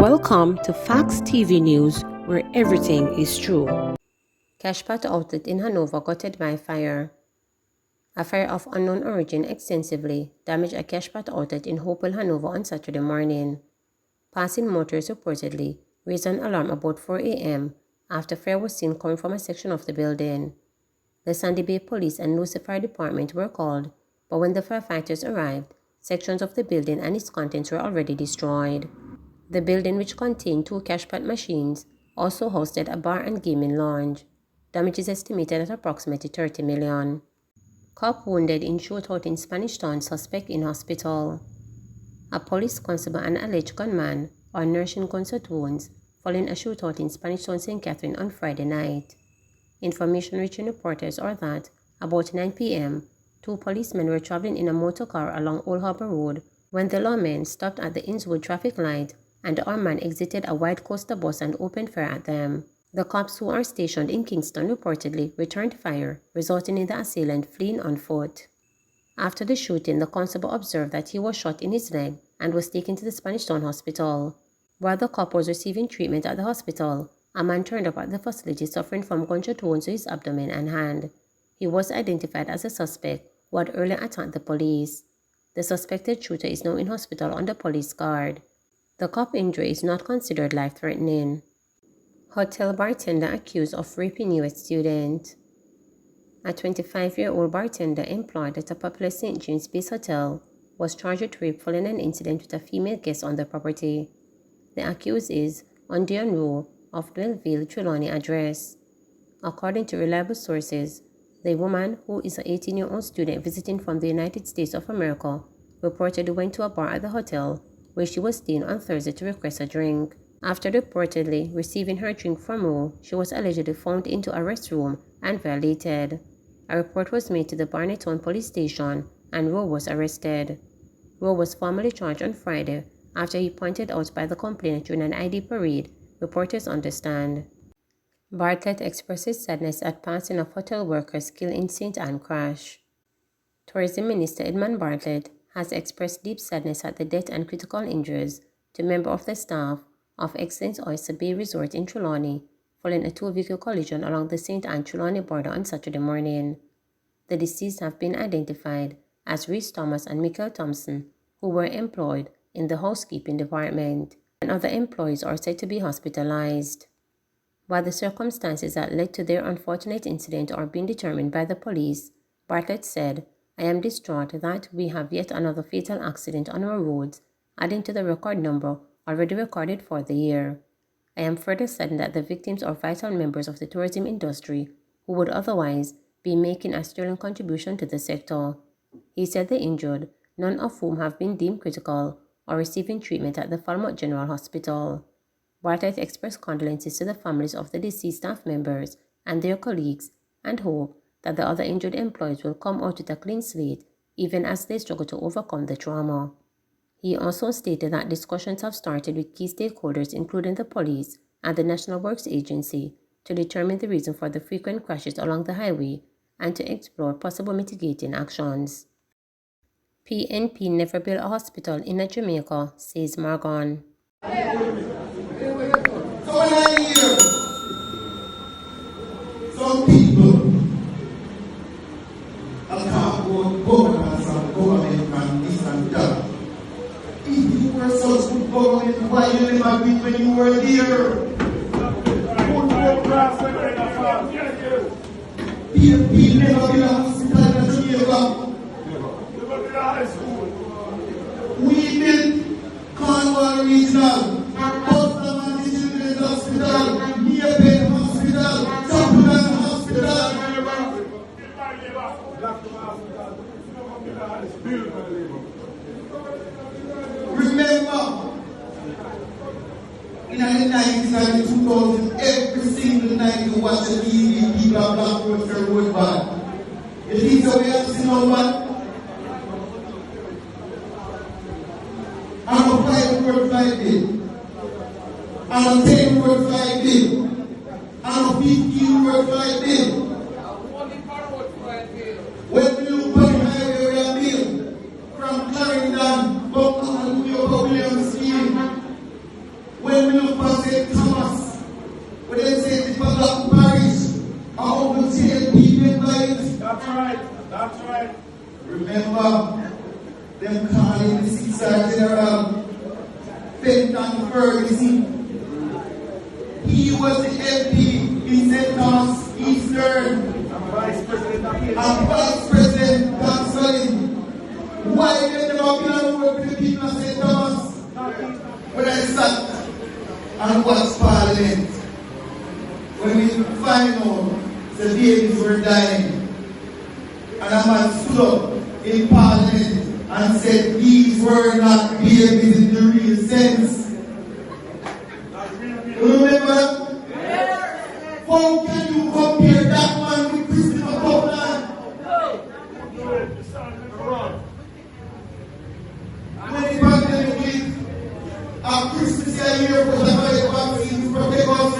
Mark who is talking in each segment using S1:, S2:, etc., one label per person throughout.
S1: Welcome to Facts TV News, where everything is true. Cashpot outlet in Hanover gutted by fire. A fire of unknown origin extensively damaged a cashpot outlet in Hopewell, Hanover on Saturday morning. Passing motorists reportedly raised an alarm about 4 a.m. after fire was seen coming from a section of the building. The Sandy Bay Police and Lucy Fire Department were called, but when the firefighters arrived, sections of the building and its contents were already destroyed. The building, which contained 2 cashpot machines, also hosted a bar and gaming lounge. Damage is estimated at approximately $30 million. Cop wounded in shootout in Spanish Town, suspect in hospital. A police constable and alleged gunman are nursing gunshot wounds following a shootout in Spanish Town, St. Catherine on Friday night. Information reaching reporters are that, about 9 p.m., 2 policemen were traveling in a motor car along Old Harbour Road when the lawmen stopped at the Innswood traffic light and the armed man exited a white coaster bus and opened fire at them. The cops who are stationed in Kingston reportedly returned fire, resulting in the assailant fleeing on foot. After the shooting, the constable observed that he was shot in his leg and was taken to the Spanish Town Hospital. While the cop was receiving treatment at the hospital, a man turned up at the facility suffering from gunshot wounds to his abdomen and hand. He was identified as a suspect who had earlier attacked the police. The suspected shooter is now in hospital under police guard. The cop injury is not considered life-threatening. Hotel bartender accused of raping U.S. student. A 25-year-old bartender employed at a popular St. James-based hotel was charged with rape following an incident with a female guest on the property. The accused is Undian Rowe of Belleville, Trelawny address. According to reliable sources, the woman, who is an 18-year-old student visiting from the United States of America, reportedly went to a bar at the hotel where she was staying on Thursday to request a drink. After reportedly receiving her drink from Rowe, she was allegedly found into a restroom and violated. A report was made to the Barnetown police station and Rowe was arrested. Rowe was formally charged on Friday after he pointed out by the complainant during an ID parade, reporters understand. Bartlett expresses sadness at passing of hotel workers killed in St. Anne crash. Tourism Minister Edmund Bartlett has expressed deep sadness at the death and critical injuries to members of the staff of Excellence Oyster Bay Resort in Trelawny following a 2-vehicle collision along the St. Anne-Trelawny border on Saturday morning. The deceased have been identified as Reese Thomas and Michael Thompson, who were employed in the housekeeping department, and other employees are said to be hospitalized. While the circumstances that led to their unfortunate incident are being determined by the police, Bartlett said, "I am distraught that we have yet another fatal accident on our roads, adding to the record number already recorded for the year. I am further saddened that the victims are vital members of the tourism industry who would otherwise be making a sterling contribution to the sector." He said the injured, none of whom have been deemed critical, are receiving treatment at the Falmouth General Hospital. Bartlett expressed condolences to the families of the deceased staff members and their colleagues and hope that the other injured employees will come out with a clean slate even as they struggle to overcome the trauma. He also stated that discussions have started with key stakeholders including the police and the National Works Agency to determine the reason for the frequent crashes along the highway and to explore possible mitigating actions. PNP never built a hospital in Jamaica, says Margon.
S2: So when I hear some people attack governments and government and this and that, if you were such good government, why you never did when you were there? PNP never built a hospital in Jamaica. We built Cornwall Regional, Boston Children's Hospital, Near Hospital, Supplement Hospital. Remember, in the 90s and 2000s, every single night you watch the TV, people are black roads and road bad. You think so we have seen no one? I'm a 5-word like this. I'm a 10-word like this. I'm a 15-word like this. When we look on the highway, we are built from Clarendon, Buckle, and Williams Field. When Remember, them calling the 6-star General Fenton Ferguson. He was the MP in St. Thomas Eastern and Vice President Council. Why they never been on road with the people of St. Thomas? When I sat and watched Parliament, when we find out the babies were dying, and a man stood up in Parliament and said these were not babies in the real sense. Remember? How can you compare that man with Christopher Copeland? When the pandemic hit, a Christmas year for the vaccine to protect us,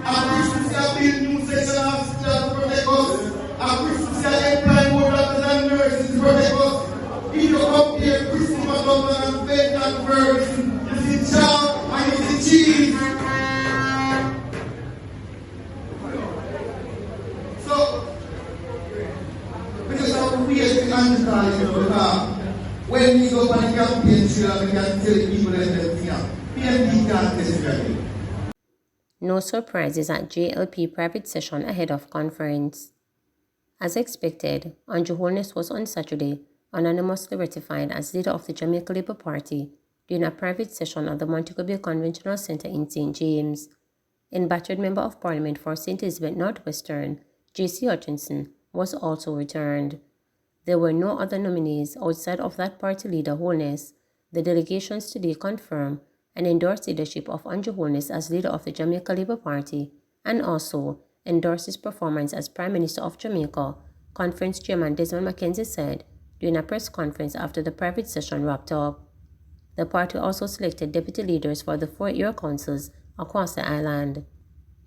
S2: a Christmas build new section of hospital to protect us, a Christmas employ more doctors and nurses to protect us. If you compare Christopher Copeland and Fenton Ferguson, you see jam and you see cheese. When we go on the campaign trail, we can tell people everything up. PMP can't testify.
S1: No surprises at JLP private session ahead of conference. As expected, Andrew Holness was on Saturday anonymously ratified as leader of the Jamaica Labour Party during a private session at the Montego Bay Conventional Centre in St. James. Embattled Member of Parliament for St. Elizabeth Northwestern, J.C. Hutchinson, was also returned. There were no other nominees outside of that party leader Holness. The delegations today confirmed and endorsed leadership of Andrew Holness as leader of the Jamaica Labour Party and also endorsed his performance as Prime Minister of Jamaica, Conference Chairman Desmond Mackenzie said during a press conference after the private session wrapped up. The party also selected deputy leaders for the 4 area councils across the island.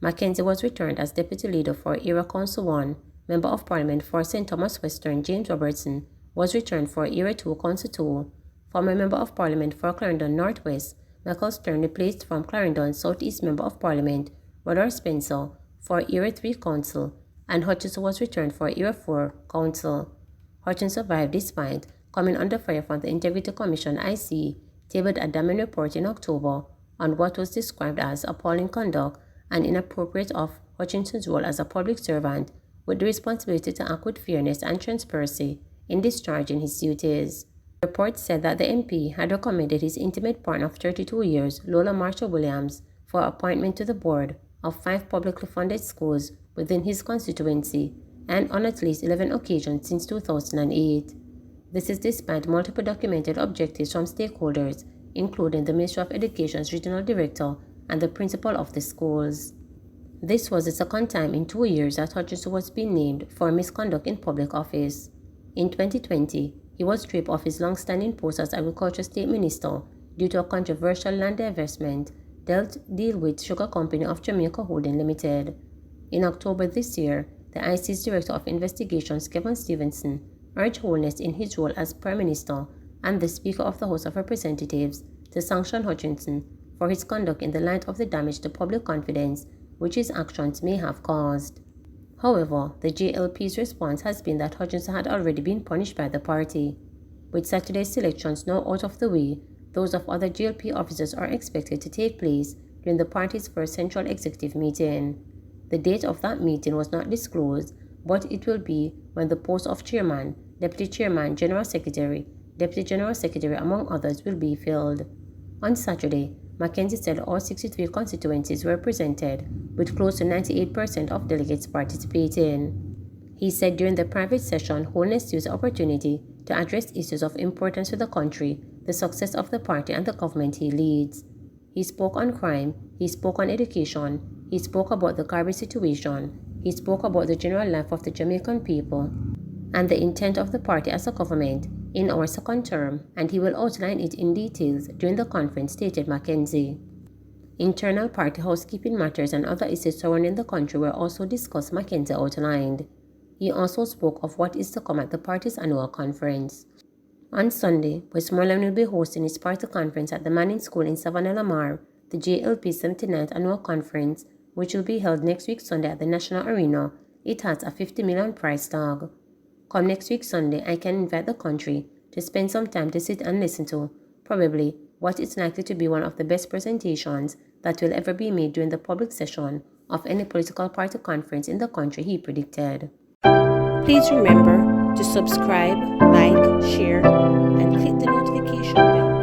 S1: Mackenzie was returned as deputy leader for Area Council 1. Member of Parliament for St. Thomas Western James Robertson was returned for Area 2 Council 2. Former Member of Parliament for Clarendon Northwest, Michael Stern replaced from Clarendon Southeast Member of Parliament Roderick Spencer for Area 3 Council, and Hutchinson was returned for Area 4 Council. Hutchinson survived despite coming under fire from the Integrity Commission IC, tabled a damning report in October on what was described as appalling conduct and inappropriate of Hutchinson's role as a public servant with the responsibility to act with fairness and transparency in discharging his duties. The report said that the MP had recommended his intimate partner of 32 years, Lola Marshall Williams, for appointment to the board of 5 publicly funded schools within his constituency and on at least 11 occasions since 2008. This is despite multiple documented objectives from stakeholders, including the Ministry of Education's regional director and the principal of the schools. This was the second time in 2 years that Hutchinson was being named for misconduct in public office. In 2020, he was stripped of his long-standing post as Agriculture State Minister due to a controversial land divestment deal with Sugar Company of Jamaica Holding Limited. In October this year, the IC's Director of Investigations, Kevin Stevenson, urged Holness in his role as Prime Minister and the Speaker of the House of Representatives to sanction Hutchinson for his conduct in the light of the damage to public confidence which his actions may have caused. However, the JLP's response has been that Hutchinson had already been punished by the party. With Saturday's elections now out of the way, those of other JLP officers are expected to take place during the party's first central executive meeting. The date of that meeting was not disclosed, but it will be when the posts of chairman, deputy chairman, general secretary, deputy general secretary, among others, will be filled. On Saturday, Mackenzie said all 63 constituencies were represented, with close to 98% of delegates participating. He said during the private session, Holness used the opportunity to address issues of importance to the country, the success of the party and the government he leads. He spoke on crime, he spoke on education, he spoke about the garbage situation, he spoke about the general life of the Jamaican people and the intent of the party as a government in our second term, and he will outline it in details during the conference, stated Mackenzie. Internal party housekeeping matters and other issues surrounding the country were also discussed, Mackenzie outlined. He also spoke of what is to come at the party's annual conference. On Sunday, Westmoreland will be hosting its party conference at the Manning School in Savannah Lamar, the JLP's 79th annual conference, which will be held next week Sunday at the National Arena. It has a $50 million prize tag. Come next week Sunday, I can invite the country to spend some time to sit and listen to, probably, what is likely to be one of the best presentations that will ever be made during the public session of any political party conference in the country, he predicted. Please remember to subscribe, like, share, and click the notification bell.